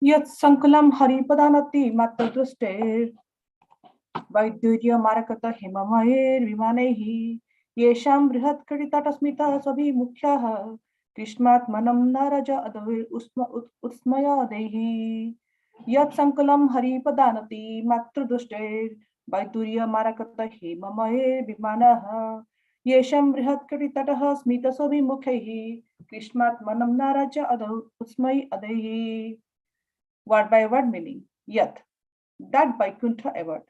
यत् संकुलं हरिपदानति मात्र दृष्टे वैद्युर्य मारकत हिममयैर्विमानैः येषां बृहत्कटितटस्मितः सभिमुख्यः ग्रीष्मात्मनं न रज उत्स्मयादैः यत् संकुलं हरिपदानति मातृदुष्टे वैदुर्य मारकत हेममयैर्विमानः येषां बृहत्कटितटः स्मितसभिमुखैः ग्रीष्मात्मनं न रज उत्स्मयादैः. Word by word meaning. Yat, that Vaikuntha award,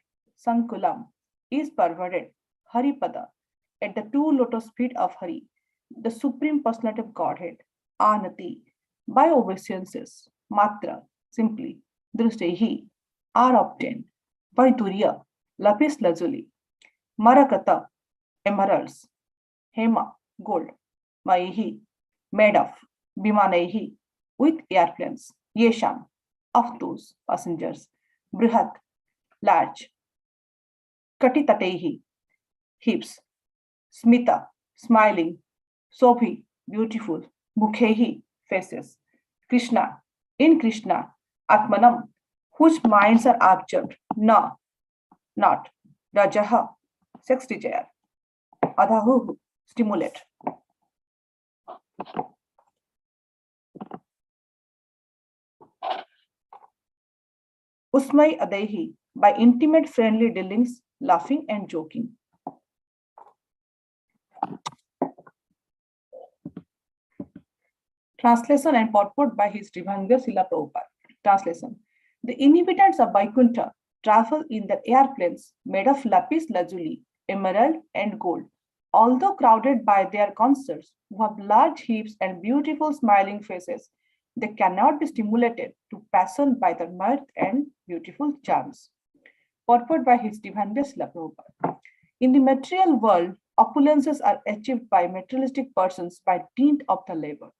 Sankulam, is perverted, Haripada, at the two lotus feet of Hari, the Supreme Personality of Godhead, Anati, by obeisances, Matra, simply, Drishtahi, are obtained, Vaidurya, Lapis lazuli, Marakata, emeralds, Hema, gold, Maihi, made of, Bimanaihi, with airplanes, Yesham, of those passengers, Brihat, large, Katitatehi, hips, Smita, smiling, Sobhi, beautiful, Mukhehi, faces, Krishna, in Krishna, Atmanam, whose minds are absorbed, Na, not, Rajaha, sex desire, Adhahu, stimulate. Usmai Adehi, by intimate friendly dealings, laughing and joking. Translation and purport by His Divine Sila Prabhupada. Translation. The inhabitants of Vaikuntha travel in their airplanes made of lapis lazuli, emerald, and gold. Although crowded by their consorts, who have large hips and beautiful smiling faces, they cannot be stimulated to passion by their mirth and beautiful charms. Purport by His Divine Sila Prabhupada. In the material world, opulences are achieved by materialistic persons by dint of the labor.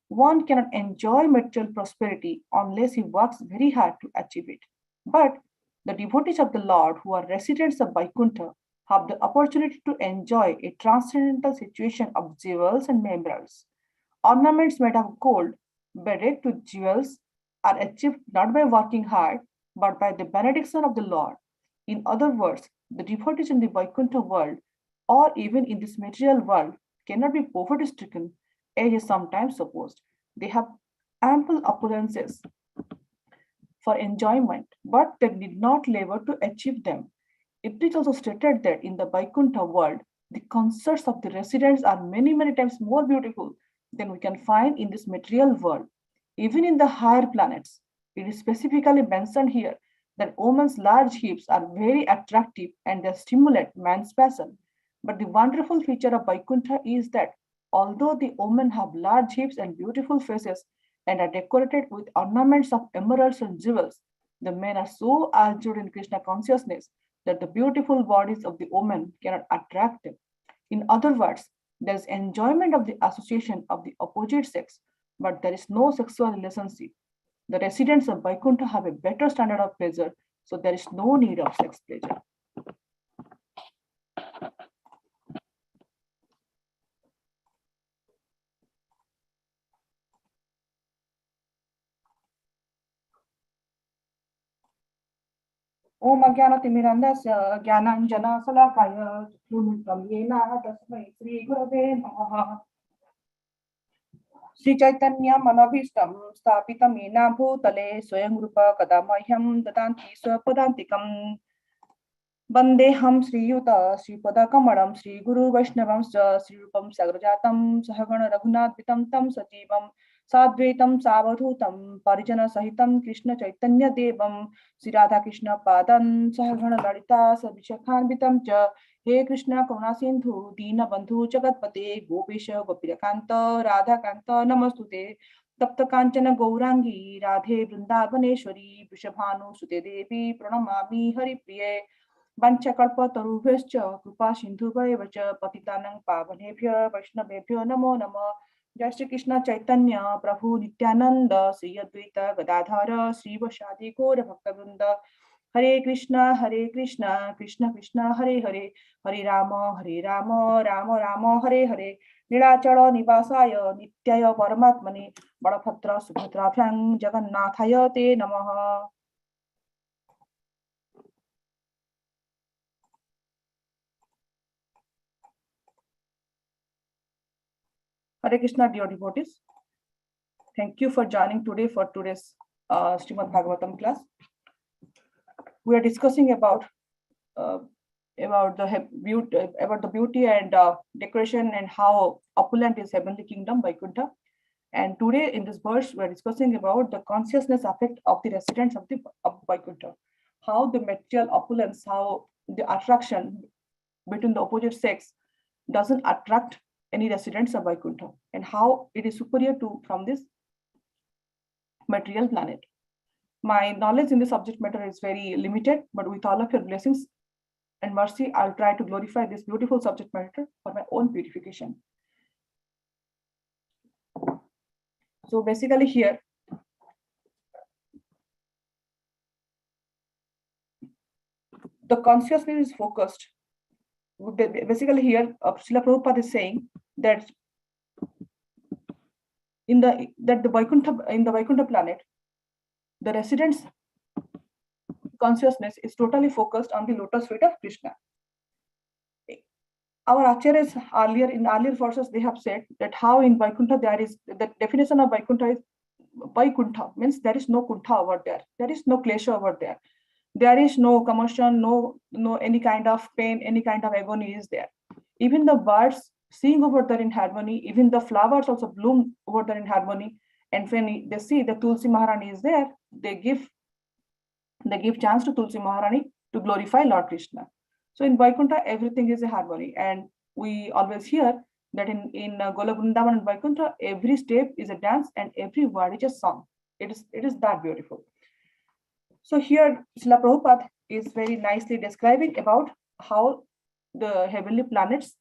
One cannot enjoy material prosperity unless he works very hard to achieve it. But the devotees of the Lord who are residents of Vaikuntha have the opportunity to enjoy a transcendental situation of jewels and emeralds. Ornaments made of gold, beaded to jewels, are achieved not by working hard, but by the benediction of the Lord. In other words, the devotees in the Vaikuntha world, or even in this material world, cannot be poverty stricken, as is sometimes supposed. They have ample opulences for enjoyment, but they did not labor to achieve them. It is also stated that in the Vaikuntha world, the concerts of the residents are many, many times more beautiful than we can find in this material world. Even in the higher planets, it is specifically mentioned here that women's large hips are very attractive and they stimulate man's passion. But the wonderful feature of Vaikuntha is that although the women have large hips and beautiful faces and are decorated with ornaments of emeralds and jewels, the men are so absorbed in Krishna consciousness that the beautiful bodies of the women cannot attract them. In other words, there is enjoyment of the association of the opposite sex, but there is no sexual relationship. The residents of Vaikuntha have a better standard of pleasure, so there is no need of sex pleasure. Om Ajnanatimirandasya Jnananjanasalakaya Chakshurmilitam Yena Tasmai Shri Gurave Namaha. Sri Chaitanya Manabhishtam Stapitam Yena Bhutale Swayam Rupa Kadamahyam Dadanti Swapadantikam Vandeham Sri Yuta Sri Padakamalam Sri Guru Vaishnavam Sri Rupam Sagrajatam Sahagana Raghunathvitam Tam Sajivam Sadvaitam Savadhutam Parijana Sahitam Krishna Chaitanya Devam Sri Radha Krishna Padan Sahagana Lalita Sabishakhanvitam Cha He Krishna Karuna Sindhu Dina Bandhu Jagatpate Gopesha Gopirakanta Radha Kanta Namastute Tapta Kanchana Gaurangi Radhe Vrindavaneshwari Vrishabhanu Sute Devi Pranamami Hari Priye Vanchakalpatarubhyascha Kripa Sindhubhaiva cha Patitanang Pavanebhyo Vaishnavebhyo Namo Namah. Jai Shri Krishna Chaitanya Prabhu Nityananda Sri Advaita Gadadhara Sri Vasadi Gaura Bhaktavrinda Hare Krishna Krishna Krishna Hare Hare Hare Rama Rama Rama Hare Hare लीलाचल निवासाय नित्याय परमात्मने बड़भद्र सुभद्राभ्यां जगन्नाथाय ते नमः। Hare Krishna, dear devotees. Thank you for joining today for today's Srimad Bhagavatam class. We are discussing about the beauty and decoration and how opulent is heavenly kingdom Vaikuntha. And today in this verse, we are discussing about the consciousness effect of the residents of Vaikuntha. How the material opulence, how the attraction between the opposite sex doesn't attract any residents of Vaikuntha, and how it is superior to from this material planet. My knowledge in the subject matter is very limited, but with all of your blessings and mercy, I'll try to glorify this beautiful subject matter for my own purification. So basically here, the consciousness is focused. Basically here, Srila Prabhupada is saying that in the Vaikuntha planet, the residents' consciousness is totally focused on the lotus feet of Krishna. Our acharyas in earlier verses, they have said that how in Vaikuntha there is, the definition of Vaikuntha is Vaikuntha means there is no kuntha over there. There is no klesha over there. There is no commotion, no any kind of pain, any kind of agony is there. Even the birds sing over there in harmony. Even the flowers also bloom over there in harmony. And when they see the Tulsi Maharani is there, they give chance to Tulsi Maharani to glorify Lord Krishna. So in Vaikuntha, everything is a harmony, and we always hear that in Golok Vrindavan and Vaikuntha, every step is a dance and every word is a song. It is that beautiful. So here, Srila Prabhupada is very nicely describing about how the heavenly planets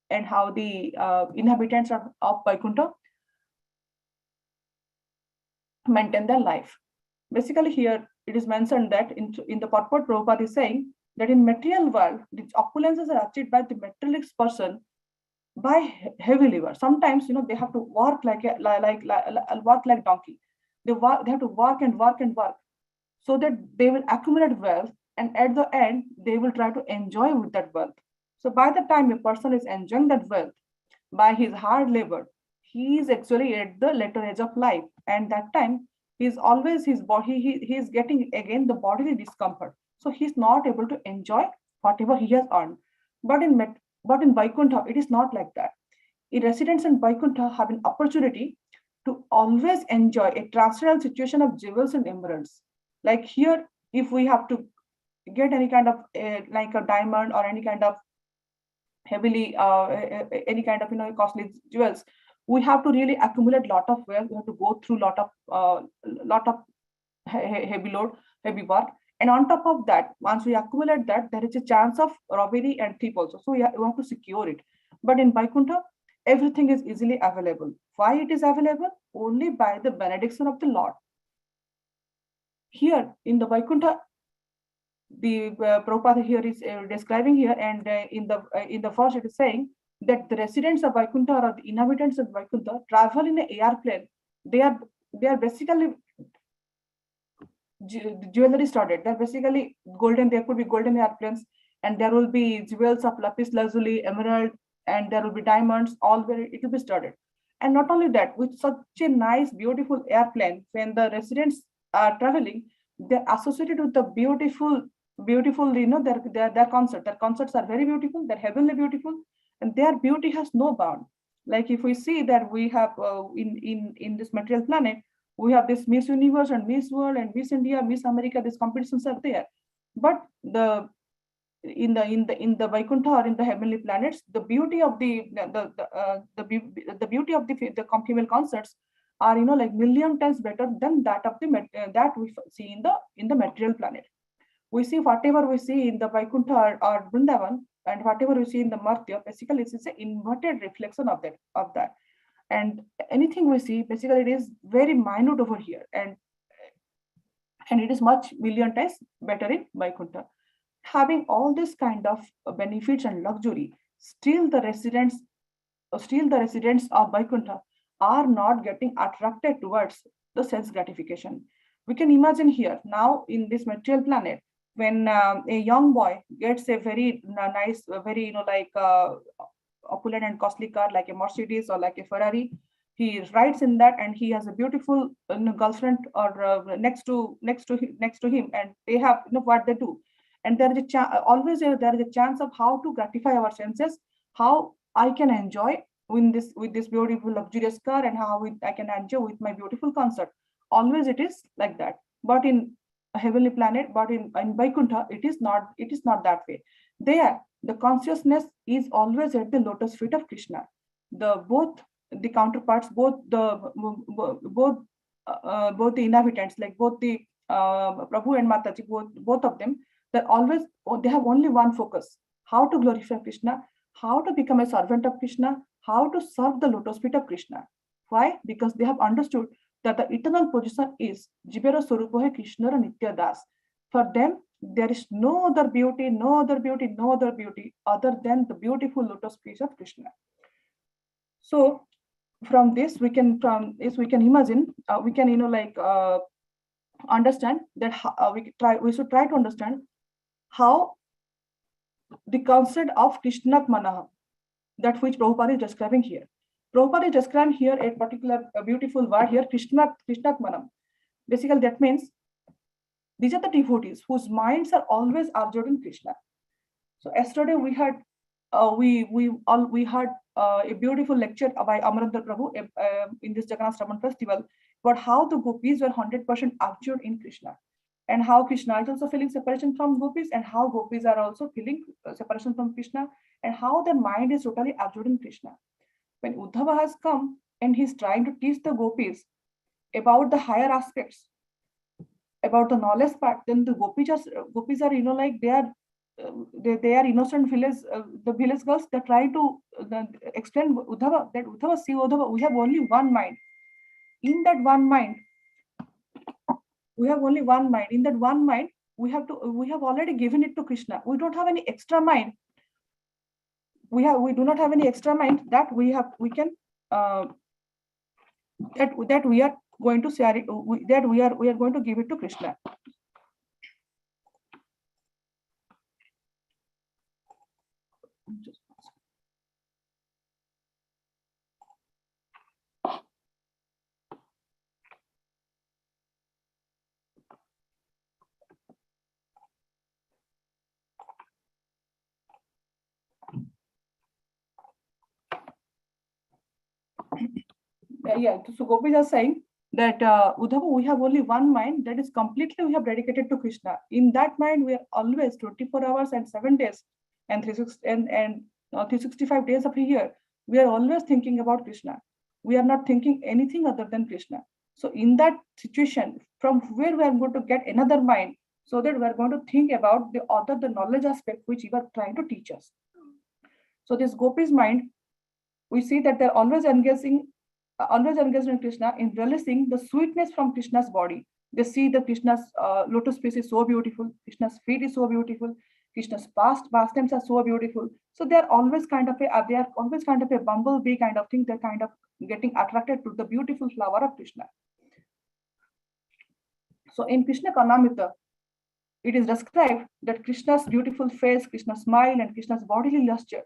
and how the inhabitants of Vaikuntha maintain their life. Basically here, it is mentioned that in the purport, Prabhupada is saying that in material world, the opulences are achieved by the materialist person by heavy labor. Sometimes, they have to work like donkey. They have to work and work and work, so that they will accumulate wealth, and at the end, they will try to enjoy with that wealth. So by the time a person is enjoying that wealth by his hard labor, he is actually at the later age of life, and that time he's always his body, he is getting again the bodily discomfort. So he's not able to enjoy whatever he has earned. But in Vaikuntha, it is not like that. In residents in Vaikuntha have an opportunity to always enjoy a transcendental situation of jewels and emeralds. Like here, if we have to get any kind of like a diamond or any kind of heavily any kind of costly jewels, we have to really accumulate lot of wealth. We have to go through lot of heavy load, heavy work. And on top of that, once we accumulate that, there is a chance of robbery and thief also. So we have to secure it. But in Vaikuntha, everything is easily available. Why it is available? Only by the benediction of the Lord. Here in the Vaikuntha, the Prabhupada here is describing here, and in the first it is saying that the residents of Vaikuntha or the inhabitants of Vaikuntha travel in an airplane. They are basically jewelry studded. They're basically golden. There could be golden airplanes, and there will be jewels of lapis lazuli, emerald, and there will be diamonds. All very it will be studded. And not only that, with such a nice, beautiful airplane, when the residents are traveling, they're associated with the beautiful, their concert. Their concerts are very beautiful. They're heavenly beautiful, and their beauty has no bound. Like if we see that we have in this material planet, we have this Miss Universe and Miss World and Miss India, Miss America. These competitions are there, but in the Vaikuntha or in the heavenly planets, the beauty of the beauty of the female concerts are like million times better than that of that we see in the material planet. We see whatever we see in the Vaikuntha or Vrindavan, and whatever we see in the Martya, basically it's an inverted reflection of that. And anything we see, basically it is very minute over here, and it is much million times better in Vaikuntha. Having all this kind of benefits and luxury, still the residents still the residents of Vaikuntha are not getting attracted towards the sense gratification. We can imagine here now in this material planet, when a young boy gets a very nice, very opulent and costly car like a Mercedes or like a Ferrari, he rides in that and he has a beautiful girlfriend or next to him, and they have what they do, and there is always there is a chance of how to gratify our senses, how I can enjoy with this beautiful luxurious car, and how I can enjoy with my beautiful concert. Always it is like that. But in a heavenly planet, but in Vaikuntha, it is not that way. There, the consciousness is always at the lotus feet of Krishna. The both the counterparts, both the inhabitants, like both the Prabhu and Mataji, both of them, they have only one focus: how to glorify Krishna, how to become a servant of Krishna, how to serve the lotus feet of Krishna. Why? Because they have understood that the eternal position is Jivera Swarupa Krishna Nitya Das. For them, there is no other beauty, no other beauty, no other beauty other than the beautiful lotus feet of Krishna. So from this we can imagine, we can understand that we should try to understand how the concept of Krishnat Manaha, that which Prabhupada is describing here. Prabhupada is describing here a particular beautiful word here, Krishnat Manam. Basically, that means these are the devotees whose minds are always absorbed in Krishna. So yesterday we had had a beautiful lecture by Amarendra Prabhu in this Jagannath Raman festival about how the gopis were 100% absorbed in Krishna, and how Krishna is also feeling separation from gopis, and how gopis are also feeling separation from Krishna, and how their mind is totally absorbed in Krishna. When Uddhava has come and he's trying to teach the gopis about the higher aspects, about the knowledge part, then the gopis are they are innocent village, the village girls. They try to explain Uddhava that see Uddhava, we have only one mind. In that one mind, we have only one mind. In that one mind, we have already given it to Krishna. We don't have any extra mind. We do not have any extra mind that we can that we are going to share it, that we are going to give it to Krishna. So Gopis are saying that Uddhava, we have only one mind that is completely we have dedicated to Krishna. In that mind, we are always 24 hours and 7 days and 365 days of a year. We are always thinking about Krishna. We are not thinking anything other than Krishna. So in that situation, from where we are going to get another mind, so that we are going to think about the knowledge aspect which you are trying to teach us. So this Gopi's mind, we see that they're always engaged in Krishna, in realizing the sweetness from Krishna's body. They see that Krishna's lotus feet is so beautiful, Krishna's feet is so beautiful, Krishna's pastimes are so beautiful. So they're always kind of a bumblebee kind of thing. They're kind of getting attracted to the beautiful flower of Krishna. So in Krishna Karnamrita, it is described that Krishna's beautiful face, Krishna's smile, and Krishna's bodily luster,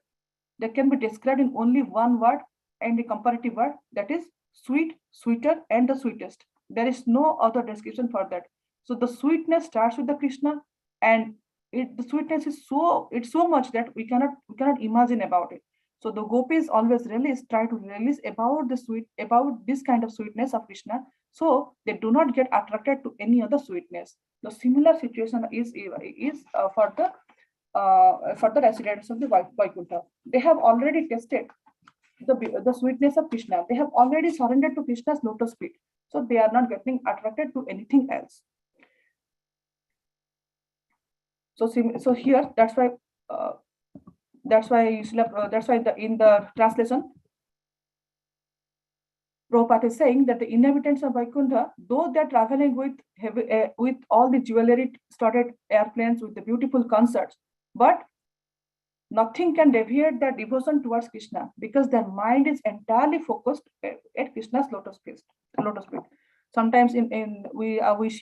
that can be described in only one word, and the comparative word, that is sweet, sweeter, and the sweetest. There is no other description for that. So the sweetness starts with the Krishna, and the sweetness is so much that we cannot imagine about it. So the gopis always try to release about this kind of sweetness of Krishna, so they do not get attracted to any other sweetness. The similar situation is for the residents of the Vaikuntha. They have already tested the sweetness of Krishna. They have already surrendered to Krishna's lotus feet, so they are not getting attracted to anything else. So here, that's why in the translation, Prabhupada is saying that the inhabitants of Vaikuntha, though they're traveling with all the jewelry studded airplanes, with the beautiful concerts, but Nothing can deviate their devotion towards Krishna because their mind is entirely focused at Krishna's lotus feet. Lotus feet. Sometimes we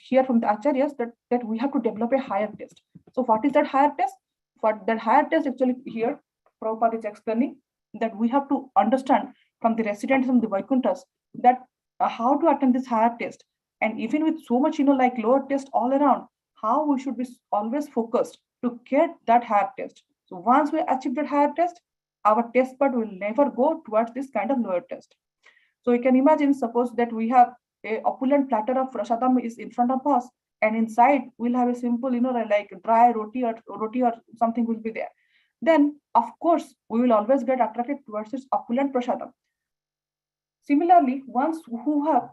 hear from the acharyas that we have to develop a higher taste. So what is that higher taste? For that higher taste, actually here Prabhupada is explaining that we have to understand from the residents from the Vaikunthas that how to attain this higher taste. And even with so much, like lower taste all around, how we should be always focused to get that higher taste. So once we achieve that higher taste, our taste bud will never go towards this kind of lower taste. So you can imagine, suppose that we have a opulent platter of prasadam is in front of us, and inside we'll have a simple, like dry roti or something will be there. Then, of course, we will always get attracted towards this opulent prasadam. Similarly, once who have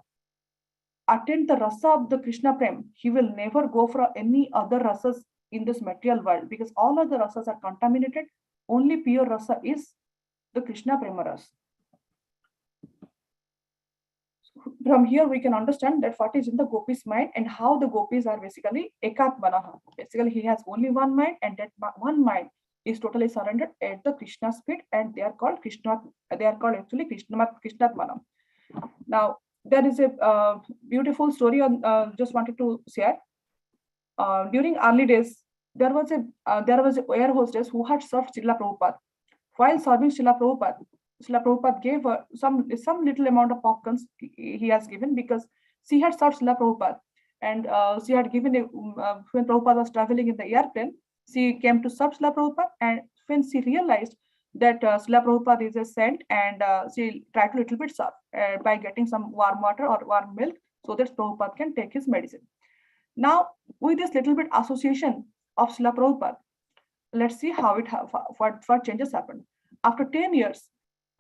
attained the rasa of the Krishna Prem, he will never go for any other rasas in this material world because all other rasas are contaminated. Only pure rasa is the Krishna Prema rasa. From here, we can understand that what is in the gopis mind and how the gopis are basically ekatmanaha. Basically, he has only one mind, and that one mind is totally surrendered at the Krishna's feet, and they are called Krishna. They are called actually Krishnatmanam. Now, there is a beautiful story on. Just wanted to share. During early days, there was a air hostess who had served Srila Prabhupada. While serving Srila Prabhupada gave her some little amount of popcorns he has given because she had served Srila Prabhupada, and she had given when Prabhupada was traveling in the airplane, she came to serve Srila Prabhupada, and when she realized that Srila Prabhupada is a saint, and she tried to little bit serve by getting some warm water or warm milk so that Prabhupada can take his medicine. Now, with this little bit association of Srila Prabhupada, let's see how what changes happened. After 10 years,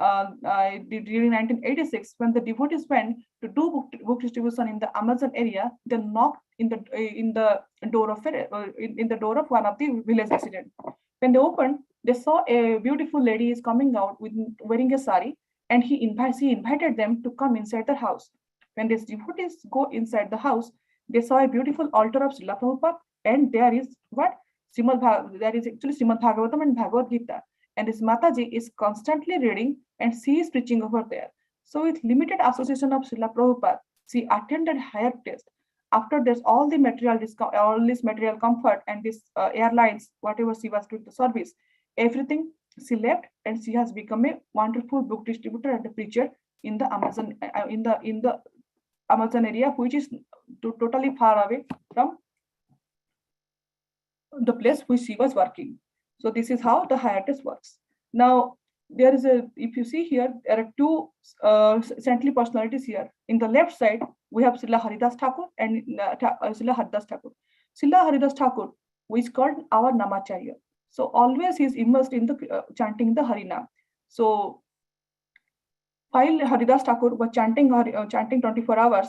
during 1986, when the devotees went to do book distribution in the Amazon area, they knocked in the door of one of the village residents. When they opened, they saw a beautiful lady is coming out wearing a sari, and she invited them to come inside the house. When these devotees go inside the house, they saw a beautiful altar of Srila Prabhupada, and there is what? There is actually Srimad Bhagavatam and Bhagavad Gita. And this Mataji is constantly reading, and she is preaching over there. So with limited association of Srila Prabhupada, she attended higher taste. After this, all this material comfort and this airlines, whatever she was doing the service, everything she left, and she has become a wonderful book distributor and a preacher in the Amazon in the Amazon area, which is totally far away from the place which she was working. So this is how the hiatus works. Now, there is if you see here, there are two saintly personalities here. In the left side, we have Srila Haridas Thakur and Srila Haridas Thakur. Srila Haridas Thakur, who is called our Namacharya. So always he is immersed in the chanting the Harinam. So while Haridas Thakur was chanting 24 hours,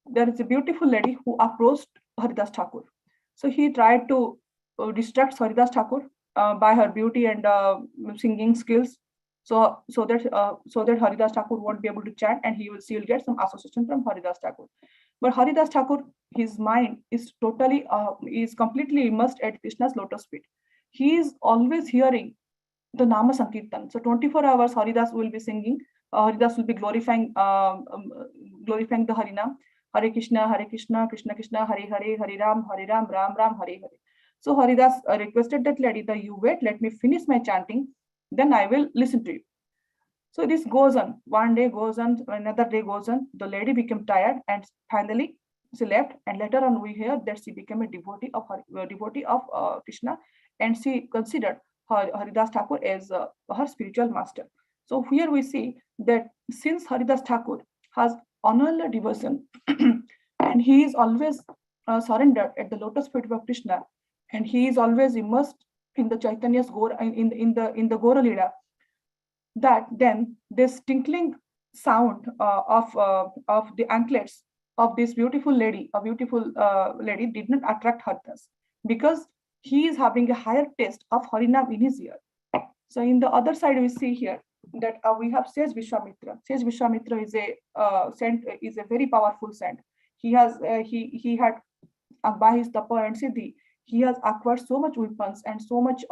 there is a beautiful lady who approached Haridas Thakur. So he tried to distract Haridas Thakur by her beauty and singing skills, so that Haridas Thakur won't be able to chant, and she will get some association from Haridas Thakur. But Haridas Thakur, his mind is completely immersed at Krishna's lotus feet. He is always hearing the Nama Sankirtan. So 24 hours Haridas will be singing. Haridas will be glorifying the Harinam. Hare Krishna, Krishna Krishna, Hare Hare, Hare Ram, Ram Ram, Hare Hare. So Haridas requested that lady that you wait, let me finish my chanting, then I will listen to you. So this goes on. One day goes on, another day goes on. The lady became tired, and finally she left. And later on, we hear that she became a devotee of Krishna, and she considered Haridas Thakur as her spiritual master. So here we see that since Haridas Thakur has honorable devotion, and he is always surrendered at the lotus feet of Krishna, and he is always immersed in the Chaitanya's in the Gora Lila, that then this tinkling sound of the anklets of this beautiful lady, did not attract Haridas, because he is having a higher taste of Harinam in his ear. So in the other side, we see here that we have Sage Vishwamitra. Sage Vishwamitra is a saint, is a very powerful saint. He has he had by his tapa and siddhi, he has acquired so much weapons and so much,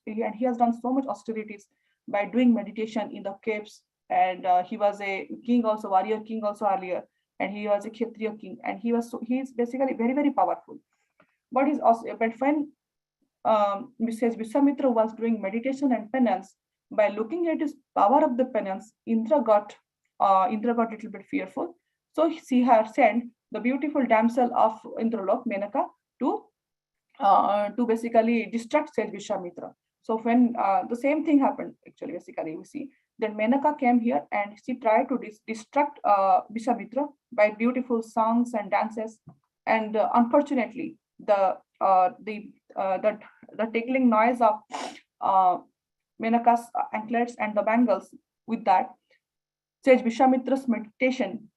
and he has done so much austerities by doing meditation in the caves. And he was a king also, warrior king also earlier, and he was a Kshatriya king, and he is basically very, very powerful. But when Mrs. Vishwamitra was doing meditation and penance, by looking at his power of the penance, Indra got a little bit fearful. So she had sent the beautiful damsel of Indralok, Menaka, to basically distract Sage Vishwamitra. So when the same thing happened, actually, basically, we see then Menaka came here and she tried to distract Vishwamitra by beautiful songs and dances. And unfortunately, the tickling noise of Menaka's anklets and the bangles, with that, Sage Vishwamitra's meditation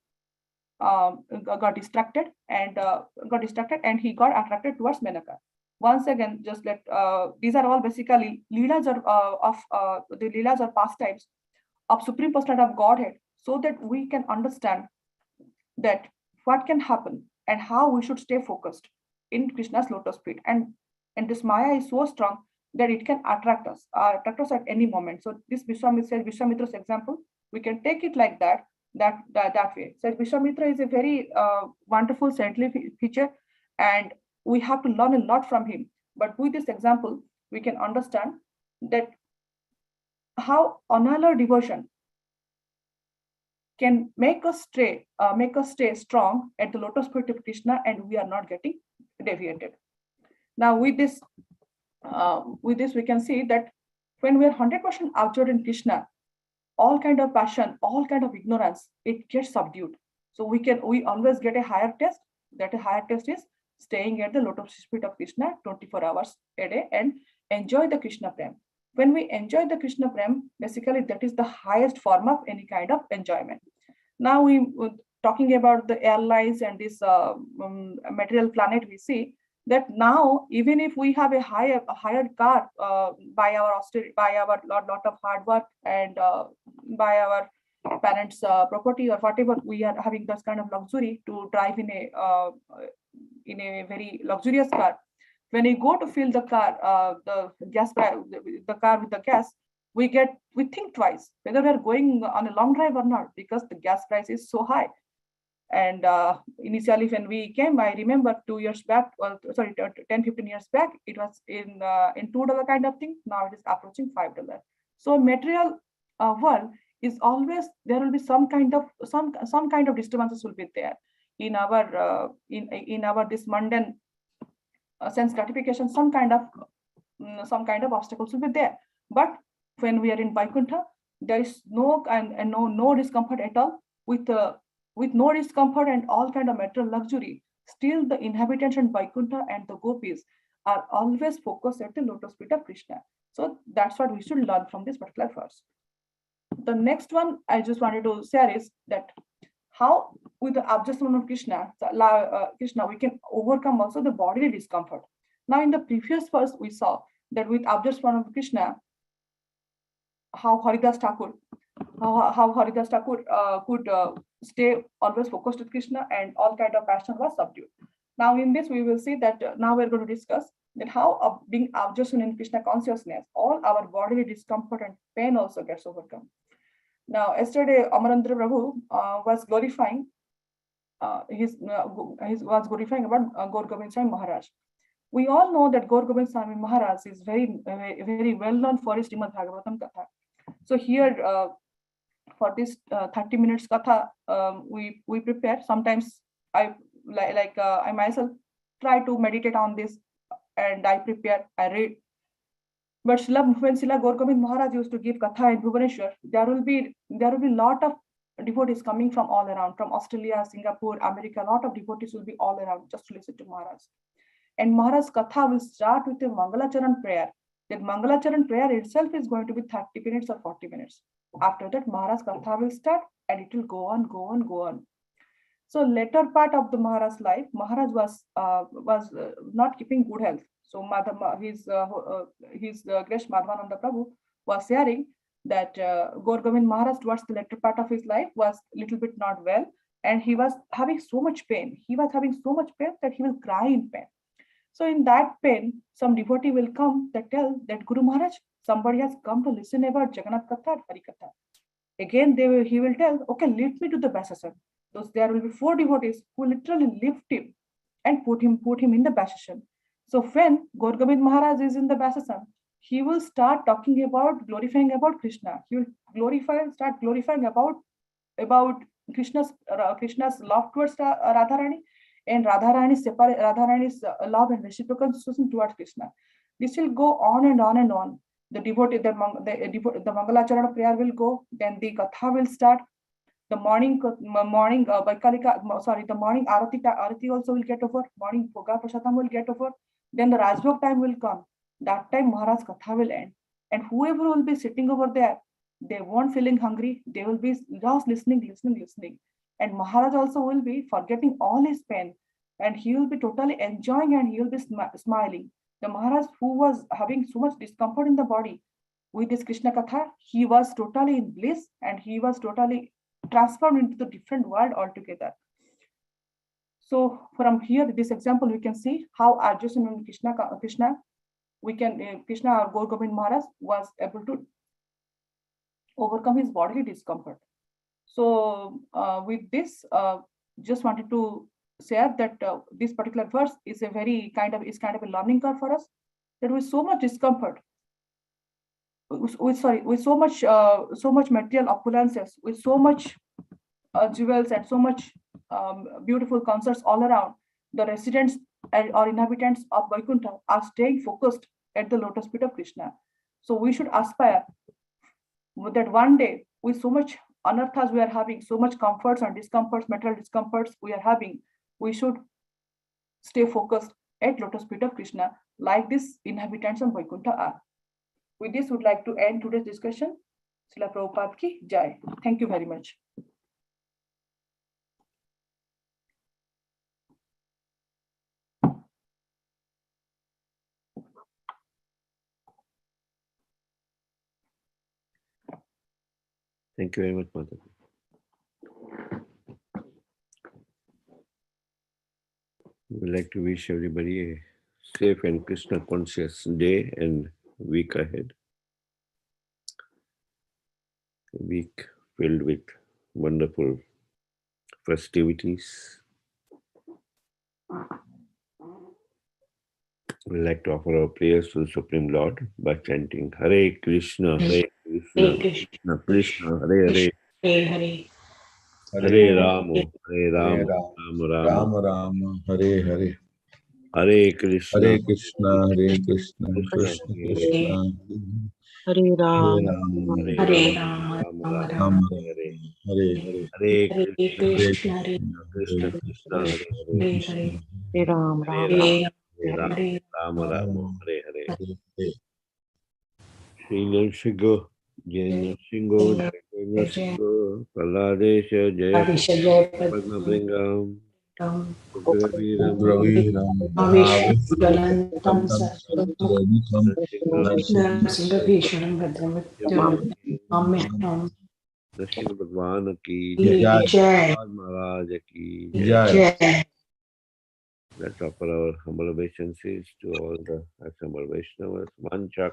got distracted, and he got attracted towards Menaka. Once again, just let these are all basically leelas the leelas or pastimes of Supreme Personality of Godhead, so that we can understand that what can happen and how we should stay focused in Krishna's lotus feet. And this Maya is so strong that it can attract us at any moment. So this Vishwamitra's example, we can take it like that way. So Vishwamitra is a very wonderful saintly feature, and we have to learn a lot from him. But with this example, we can understand that how another devotion can make us stay strong at the lotus feet of Krishna, and we are not getting deviated. Now, with this, we can see that when we are 100% absorbed in Krishna, all kind of passion, all kind of ignorance, it gets subdued. So we always get a higher test. That a higher test is staying at the lotus feet of Krishna 24 hours a day and enjoy the Krishna Prem. When we enjoy the Krishna Prem, basically that is the highest form of any kind of enjoyment. Now we talking about the airlines and this material planet, we see that now even if we have a higher car by our lot of hard work and by our parents' property or whatever, we are having this kind of luxury to drive in a very luxurious car. When we go to fill the car, the car with the gas, we think twice whether we are going on a long drive or not, because the gas price is so high. And initially when we came, I remember 2 years back, 10-15 years back, it was in $2 kind of thing. Now it is approaching $5. So material world is always, there will be some kind of disturbances will be there in our in our this mundane sense gratification. Some kind of obstacles will be there. But when we are in Vaikuntha, there is no discomfort at all. With no discomfort and all kind of material luxury, still the inhabitants in Vaikuntha and the gopis are always focused at the lotus feet of Krishna. So that's what we should learn from this particular verse. The next one I just wanted to share is that how with the absorption of Krishna, we can overcome also the bodily discomfort. Now in the previous verse, we saw that with absorption of Krishna, how Haridas Thakur could stay always focused with Krishna, and all kind of passion was subdued. Now in this, we will see that now we're going to discuss that how being absorbed in Krishna consciousness, all our bodily discomfort and pain also gets overcome. Now yesterday, Amarendra Prabhu was glorifying was glorifying about Gaur Gobind Swami Maharaj. We all know that Gaur Gobind Swami Maharaj is very well known for his Srimad Bhagavatam Katha. So here, for this 30 minutes Katha, we prepare. Sometimes I myself try to meditate on this, and I prepare, I read. But when Srila Gaur Gobind Maharaj used to give Katha in Bhubaneswar, there will be lot of devotees coming from all around, from Australia, Singapore, America. A lot of devotees will be all around just to listen to Maharaj. And Maharaj's Katha will start with a Mangalacharan prayer. That Mangalacharan prayer itself is going to be 30 minutes or 40 minutes. After that, Maharaj's Katha will start, and it will go on. So later part of the Maharaj's life, Maharaj was not keeping good health. So his Gresh Madhvananda Prabhu was sharing that Gaur Gobind Maharaj towards the later part of his life was a little bit not well, and he was having so much pain. He was having so much pain that he will cry in pain. So in that pain, some devotee will come that tell that Guru Maharaj, somebody has come to listen about Jagannath Katha or Hari Katha. Again, he will tell, okay, lift me to the Basasan. Those there will be 4 devotees who literally lift him and put him in the Basasan. So when Gaur-Gobind Maharaj is in the Basasan, he will start talking about glorifying about Krishna. He will start glorifying about Krishna's love towards Radharani and Radharani's love and reciprocal towards Krishna. This will go on and on and on. The Mangalacharana prayer will go, then the Katha will start. The morning the morning Arati also will get over. Morning Bhoga Prasadam will get over. Then the Rajbhog time will come. That time Maharaj Katha will end. And whoever will be sitting over there, they won't feeling hungry. They will be just listening. And Maharaj also will be forgetting all his pain. And he will be totally enjoying and he will be smiling. The Maharaj who was having so much discomfort in the body with this Krishna Katha, he was totally in bliss and he was totally transformed into the different world altogether. So from here, this example, we can see how Arjuna and Krishna or Gaur Gobind Maharaj was able to overcome his bodily discomfort. So with this, just wanted to share that this particular verse is a very kind of a learning curve for us. That with so much discomfort, with so much material opulences, with so much jewels and so much beautiful concerts all around, the residents or inhabitants of Vaikuntha are staying focused at the lotus feet of Krishna. So we should aspire that one day, with so much anarthas we are having, so much comforts and discomforts, material discomforts we are having, we should stay focused at lotus feet of Krishna, like these inhabitants of Vaikuntha are. With this, would like to end today's discussion. Srila Prabhupada ki Jai. Thank you very much. Thank you very much, Mother. We'd like to wish everybody a safe and Krishna conscious day and week ahead. A week filled with wonderful festivities. We'd like to offer our prayers to the Supreme Lord by chanting Hare Krishna, Hare Krishna, Krishna Krishna, Hare Hare, Hare Rama, Hare Rama, Rama Rama, Hare Hare, Hare Krishna, Hare Krishna, Krishna Krishna, Hare Ram, Hare Rama, Rama Rama, Hare Hare, Hare Krishna, Krishna Krishna, Hare Hare, Hare Ram, Ram Hare Ram, Rama, Rama Rama, Hare Hare. Srinam Shigo, Jena Shingo, Jena Shingo, Paladesha, Jaya Padma Bringam, Ugraviram, Bhavish Singhabhisharam Bhadram Amyam Nrsimha Bhagwan ki Jai. Jai. Maharaj ki Jai. Jai. Let's offer our humble obeisances to all the assembled Vaishnavas. Vancha